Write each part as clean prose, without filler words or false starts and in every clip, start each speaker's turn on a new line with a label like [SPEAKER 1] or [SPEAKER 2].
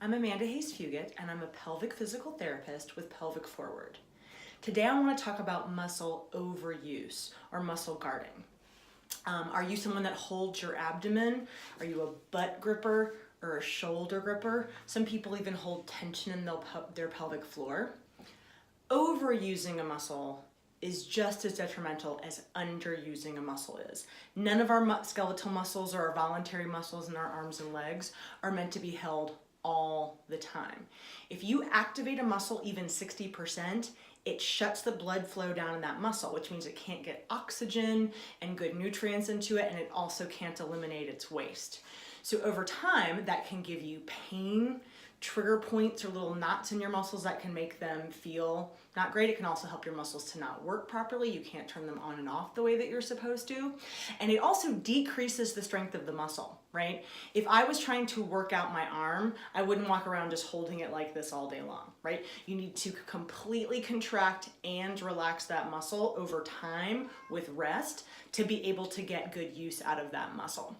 [SPEAKER 1] I'm Amanda Hayes-Fugit, and I'm a pelvic physical therapist with Pelvic Forward. Today I want to talk about muscle overuse or muscle guarding. Are you someone that holds your abdomen? Are you a butt gripper or a shoulder gripper? Some people even hold tension in their pelvic floor. Overusing a muscle is just as detrimental as underusing a muscle is. None of our skeletal muscles or our voluntary muscles in our arms and legs are meant to be held all the time. If you activate a muscle even 60%, it shuts the blood flow down in that muscle, which means it can't get oxygen and good nutrients into it, and it also can't eliminate its waste. So over time, that can give you pain, trigger points or little knots in your muscles that can make them feel not great. It can also help your muscles to not work properly. You can't turn them on and off the way that you're supposed to. And it also decreases the strength of the muscle, right? If I was trying to work out my arm, I wouldn't walk around just holding it like this all day long, right? You need to completely contract and relax that muscle over time with rest to be able to get good use out of that muscle.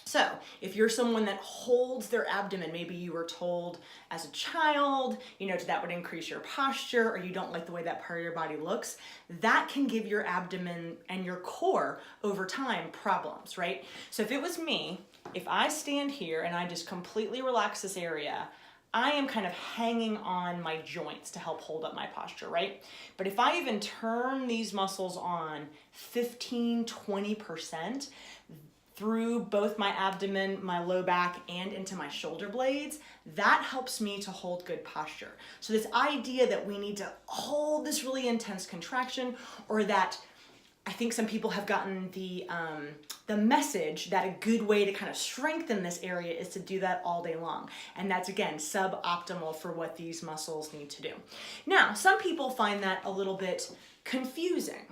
[SPEAKER 1] So if you're someone that holds their abdomen, maybe you were told as a child, that would increase your posture, or you don't like the way that part of your body looks, that can give your abdomen and your core over time problems, right? So if it was me, if I stand here and I just completely relax this area, I am kind of hanging on my joints to help hold up my posture, right? But if I even turn these muscles on 15, 20%, through both my abdomen, my low back, and into my shoulder blades, that helps me to hold good posture. So this idea that we need to hold this really intense contraction, or that I think some people have gotten the message that a good way to kind of strengthen this area is to do that all day long. And that's, again, suboptimal for what these muscles need to do. Now, some people find that a little bit confusing.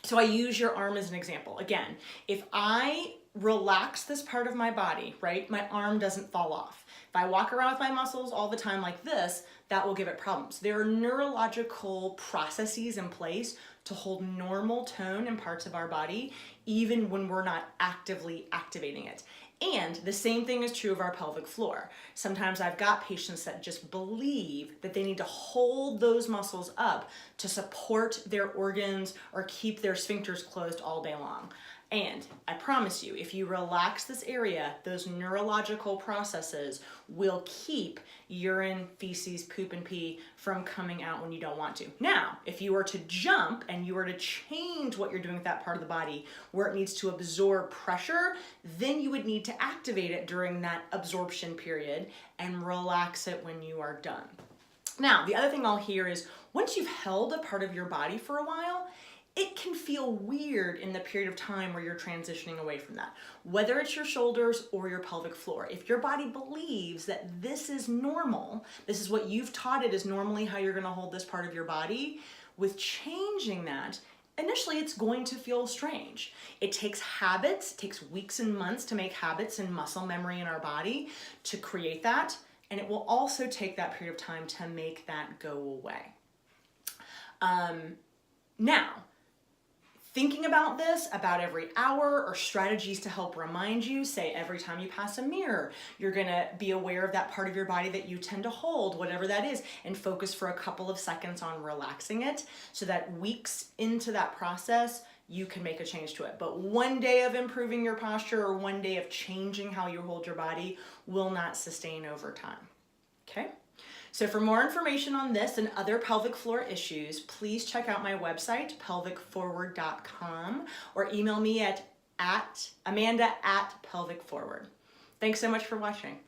[SPEAKER 1] So I use your arm as an example. Again, if I relax this part of my body, right, my arm doesn't fall off. If I walk around with my muscles all the time like this, that will give it problems. There are neurological processes in place to hold normal tone in parts of our body, even when we're not actively activating it. And the same thing is true of our pelvic floor. Sometimes I've got patients that just believe that they need to hold those muscles up to support their organs or keep their sphincters closed all day long. And I promise you, if you relax this area, those neurological processes will keep urine, feces, poop, and pee from coming out when you don't want to. Now, if you were to jump and you were to change what you're doing with that part of the body where it needs to absorb pressure, then you would need to activate it during that absorption period and relax it when you are done. Now, the other thing I'll hear is once you've held a part of your body for a while, it can feel weird in the period of time where you're transitioning away from that, whether it's your shoulders or your pelvic floor. If your body believes that this is normal, this is what you've taught it is normally how you're going to hold this part of your body, with changing that, initially it's going to feel strange. It takes habits, it takes weeks and months to make habits and muscle memory in our body to create that, and it will also take that period of time to make that go away. Now, thinking about this about every hour or strategies to help remind you, say every time you pass a mirror, you're gonna be aware of that part of your body that you tend to hold, whatever that is, and focus for a couple of seconds on relaxing it so that weeks into that process, you can make a change to it. But one day of improving your posture or one day of changing how you hold your body will not sustain over time, okay? So for more information on this and other pelvic floor issues, please check out my website, pelvicforward.com, or email me at Amanda@pelvicforward. Thanks so much for watching.